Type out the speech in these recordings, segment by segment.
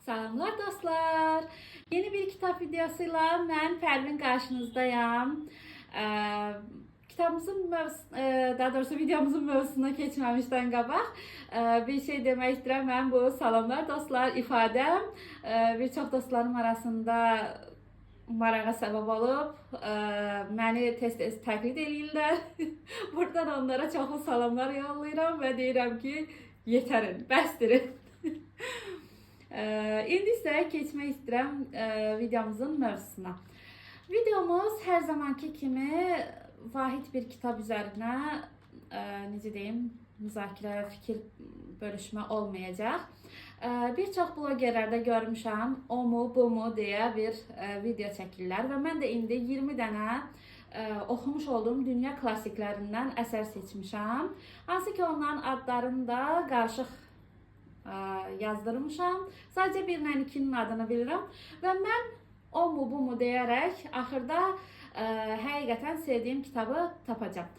Selamlar dostlar. Yeni bir kitap videosuyla ben Pervin karşınızdayım. Kitabımızın daha doğrusu videomuzun mövzusuna keçməmişdən qabaq bir şey demək istəyirəm. Mən bu salamlar dostlar ifadəm bir çox dostlarım arasında marağa səbəb olub, məni tez-tez təqlid eləyirlər. Buradan onlara çoxlu salamlar yollayıram və deyirəm ki, yetərin, bəsdirin. İndi isə keçmək istəyirəm videomuzun mövzusuna. Videomuz hər zamanki kimi vahid bir kitab üzərinə, necə deyim, müzakirə, fikir bölüşmə olmayacaq. Bir çox blogerlərdə görmüşəm, o mu, bu mu deyə bir video çəkirlər və mən də indi 20 dənə oxumuş olduğum dünya klassiklərindən əsər seçmişəm. Hansı ki, onların adlarını da qarışıq yazdırmışam. Sadəcə birlə ikinin adını bilirəm və mən o mu bu mu deyərək axırda həqiqətən sevdiyim kitabı tapacağam.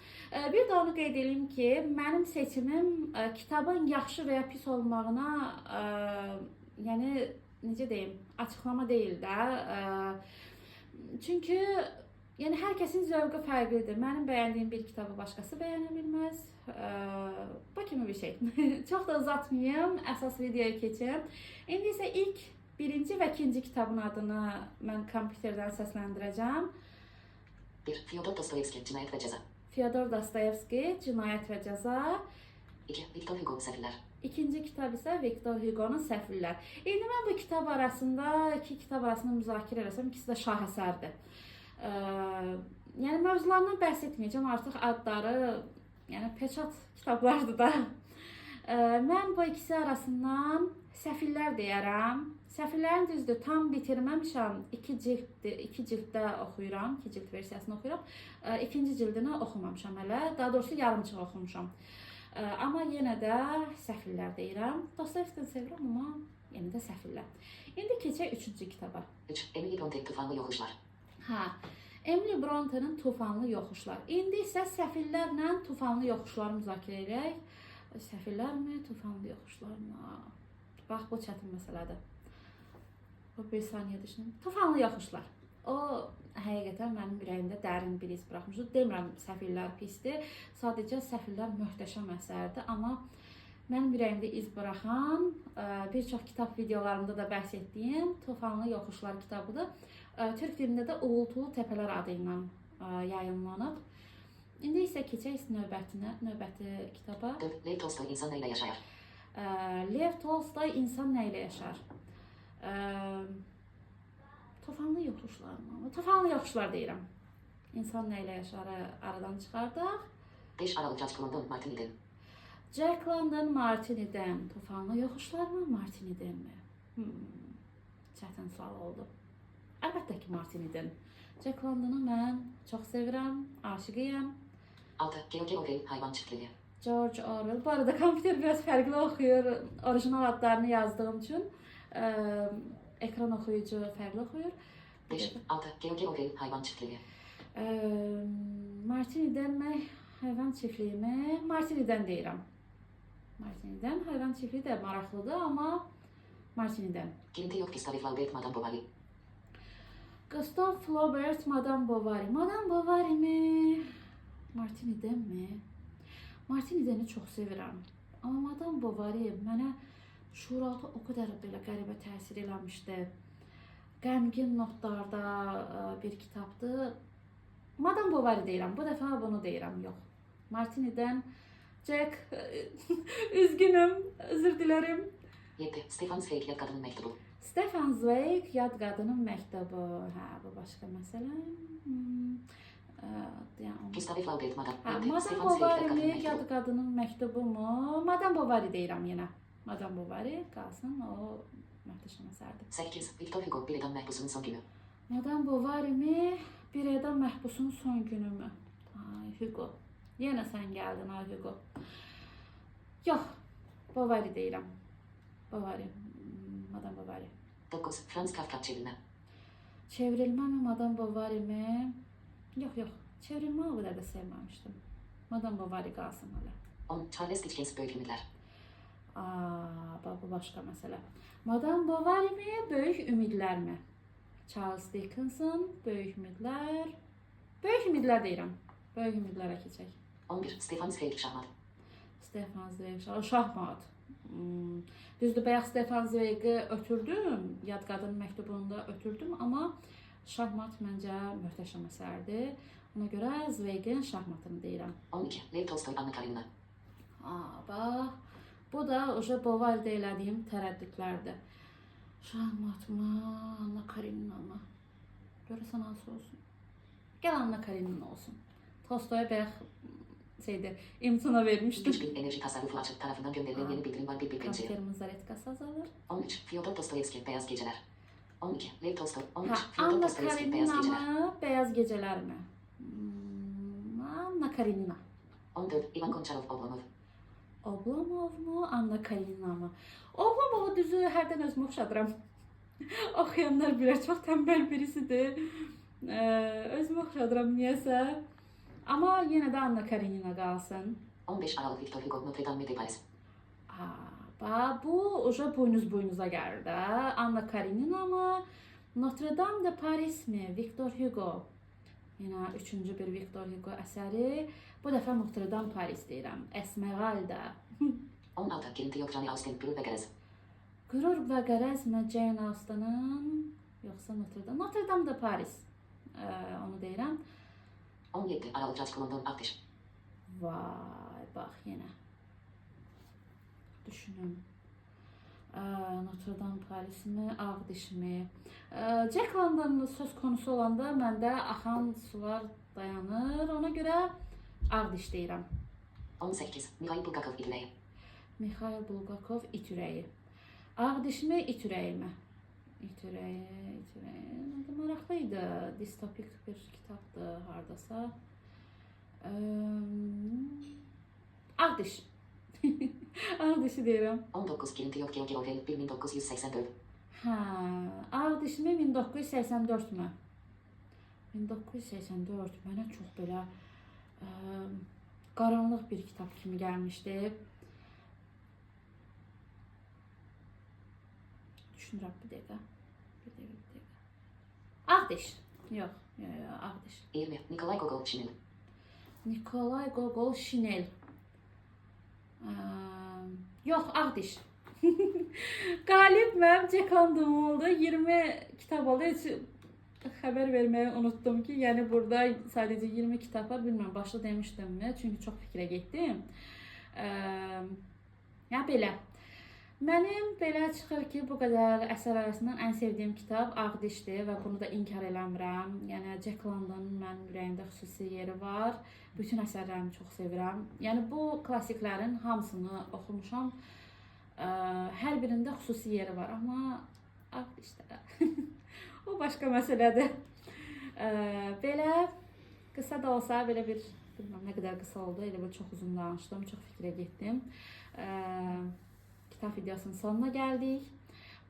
Bir də onu qeyd edeyim ki, mənim seçimim kitabın yaxşı və ya pis olmağına yəni necə deyim, açıqlama deyil də. Çünki yəni hər kəsin zövqü fərqlidir. Mənim bəyəndiyim bir kitabı başqası bəyənə bilməz. Bu kimi bir şey. Çox da uzatmayayım, əsas videoya keçim. İndi isə ilk birinci və ikinci kitabın adını mən kompüterdən səsləndirəcəm. 1. Fyodor Dostoyevski, Cinayət və Cəza. Fyodor Dostoyevski, Cinayət və Cəza. 2. Viktor Hugo, Səfirlər. İkinci kitab isə Viktor Hugo'nun Səfirlər. İndi mən bu kitab arasında, iki kitab arasında müzakirə eləsəm, ikisi də şahəsərdir. Yəni mövzularından bəhs etməyəcəm, artıq adları, yəni peçat kitablardır da. Mən bu ikisi arasından Səfirlər deyərəm. Səfirlərin düzdür, tam bitirməmişəm. 2 cilddə oxuyuram, 2 cild versiyasını oxuyuram. İkinci cildini oxumamışam hələ, daha doğrusu yarımçıq oxumuşam. Amma yenə də Səfirlər deyirəm. Dostoyevskini sevirəm, amma yenə də Səfirlər. İndi keçək üçüncü kitaba. 3. Emily Bronte, Tufanlı Yoxuşlar. Emily Bronte'nin Tufanlı Yoxuşlar. İndi isə Səfirlərlə Tufanlı Yoxuşları müzakirə edək. Səfirlərmi, Tufanlı Yoxuşlarmı? Bax, bu çətin məsələdir. Bir saniyə düşünüm. Tufanlı Yoxuşlar. O, həqiqətən mənim ürəyimdə dərin bir iz bıraxmışdı. Demirəm, Səfirlər pisdir. Sadəcə Səfirlər möhtəşəm əsərdir. Amma mənim ürəyimdə iz bıraxan, bir çox kitab videolarında da bəhs etdiyim Tufanlı Yoxuşlar kitabıdır. Türk dilində də Uğultulu Təpələr adı ilə yayınlanıb. İndi isə keçək növbəti kitaba. 4. Lev Tolstoy, İnsan nə ilə yaşayar? Lev Tolstoy, İnsan nə ilə yaşar? Tufanlı Yoxuşlar mı? Tufanlı Yoxuşlar deyirəm. İnsan nə ilə yaşarı aradan çıxardaq. 5. Aralı Jack London, Martini'den. Jack London, Martini'den. Tufanlı Yoxuşlar mı, Martini'den mi? Çətin sual oldu. Əlbəttə ki, Martini'den. Jack London'u mən çox sevirəm, aşiqiyəm. 6. George Orwell, Hayvan Çiftliği. George Orwell. Bu arada kompüter biraz fərqli oxuyur, orijinal adlarını yazdığım üçün. Ekran oxuyucu fərqli oxuyur. 5. 6. George Orwell, Hayvan Çiftliği. Martini'den mi, Hayvan Çiftliği mi? Martini'den deyirəm. Martini'den. Hayvan Çiftliği də maraqlıdır, amma Martini'den. Kilinti yok, Gustave Flaubert, Madame Bovary. Gustave Flaubert, Madame Bovary. Madame Bovary mi? Martini'den mi? Martini'deni çox sevirəm. Amma Madame Bovary mənə şuuraltı o qədər belə qəribə təsir eləmişdi. Qəmgin notlarda bir kitabdır. Madame Bovary deyirəm. Bu dəfə bunu deyirəm. Yox. Martini'den Jack, üzgünüm, özür dilərim. 7. Stefan Zweig, Yad Qadının Məktubu. Stefan Zweig, Yad Qadının Məktubu. Bu başqa məsələ. Gustave Flaubert, Madame. Madame Bovary mi, Yad Qadının Məktubu mu? Madame Bovary deyirəm yenə. Madame Bovary qalsın, o möhtəşəm əsərdir. 8. Victor Hugo, Bir edam məhbusunun son günü. Madame Bovary mi, Bir edam məhbusun son günü mü? Ay, Hugo. Yenə sən gəldin, ay Hugo. Yox, Bovary deyirəm. Bovary, Madame Bovary. 9. Franz Kafka, çevrilmə. Çevrilmə mi, Madame Bovary mi? Yox, çevrilmə o qədər də sevməmişdim. Madame Bovary qalsın hələ. 10. Charles Dickens, Böyük Ümidlər. Bax bu başqa məsələ. Madame Bovary mi, Böyük Ümidlər mi? Charles Dickinson, Böyük Ümidlər. Böyük Ümidlər deyirəm. Böyük Ümidlərə keçək. 11. Stefan Zweig şahmat. Stefan Zweig şahmat. Düzdür, bayaq Stefan Zweig'i ötürdüm. Yad qadın məktubunda ötürdüm, amma şahmat məncə möhtəşəm əsərdir. Ona görə Zweig'in şahmatını deyirəm. 12. Lev Tolstoy, Anna Karenina. Bax, bu da uca Bovary'də elədiyim tərəddüdlərdir. Şahmat mı, Anna Karenina mı? Görəsən hansı olsun? Gəl Anna Karenina olsun. Tolstoy'a bayaq imtina vermişdim. Güçlü enerji tasarrufu açık tarafından gönderilen yeni bildirim var, bir pencere. Kafterimiz Zaretkası azalır. 13. Fyodor Dostoyevski, Beyaz Geceler. 12. Lev Tolstoy. 13. Fyodor Anna Dostoyevski, Beyaz Karenina Geceler. mı, Beyaz Geceler mi? Anna Karenina. 14. Ivan Goncharov, Oblomov. Oblomov mu, Anna Karenina mı? Oblomovu düzü hərdən özümü oxşadıram. Oxuyanlar bilər, çox tənbəl birisidir. Özümü oxşadıram niyəsə. Amma yenə də Anna Karenina qalsın. 15. Aralık Victor Hugo, Notre Dame de Paris. Bu uca boynuz-boynuza gəlir də. Anna Karenina mı, Notre Dame de Paris mi, Victor Hugo? Yenə üçüncü bir Victor Hugo əsəri. Bu dəfə Notre Dame Paris deyirəm. Esmeralda. 16. Girinti yok, Jane Austen, Gürül ve Gerez. Qürur və qərəz mi Jane Austen'ın, yoxsa Notre Dame? Notre Dame de Paris. Onu deyirəm. 17. Aralık Raj London, Aktiş. Vay, bax yenə. Düşünün. Notre Dame Paris mi, Ağdiş mi? Jack London söz konusu olanda məndə axan sular dayanır. Ona görə Ağdiş deyirəm. 18. Mikhail Bulgakov, İdüleyi. Mikhail Bulgakov, İt ürəyi. Ağdiş mi, İt ürəyi mi? İt ürəyi. Maraqlıydı. Distopik bir kitabdır hardasa. Ağdiş. Ağdişi deyirəm. 19. Girinti yok, Georgi Orwell, 1984. Ağdiş mi, 1984 mü? 1984 mənə çox belə qaranlıq bir kitab kimi gəlmişdi. Düşünürəm bir dəqiqə. Ağdiş. Yox, Ağdiş. 20. Nikolay Gogol, Şinel. Nikolay Gogol, Şinel. Yox, Ağdiş. Qalib mənim Jack London oldu. 20 kitab oldu. Heç xəbər verməyi unutdum ki, yəni burada sadəcə 20 kitab var. Bilmirəm, başda demişdimmi? Çünki çox fikrə getdim. Yəni belə. Mənim belə çıxır ki, bu qədər əsər arasından ən sevdiyim kitab Ağdişdir və bunu da inkar eləmirəm. Yəni Jack Londonun mənim ürəyimdə xüsusi yeri var. Bütün əsərlərimi çox sevirəm. Yəni bu klassiklərin hamısını oxumuşam. Hər birində xüsusi yeri var, amma Ağdişdə o başqa məsələdir. Belə qısa da olsa, belə bir bilmirəm nə qədər qısa oldu, elə bir çox uzun danışdım, çox fikrə getdim. Kitab videosunun sonuna gəldik.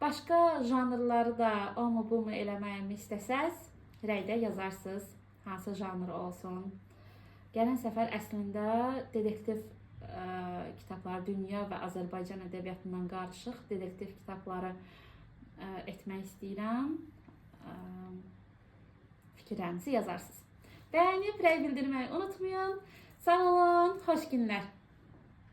Başqa janrları da o mu bu mu eləməyimi istəsəz, rəydə yazarsınız. Hansı janr olsun. Gələn səfər əslində dedektiv kitabları, dünya və Azərbaycan ədəbiyyatından qarışıq dedektiv kitabları etmək istəyirəm. Fikirlərinizi yazarsınız. Bəyənib rəy bildirməyi unutmayın. Sağ olun, xoş günlər.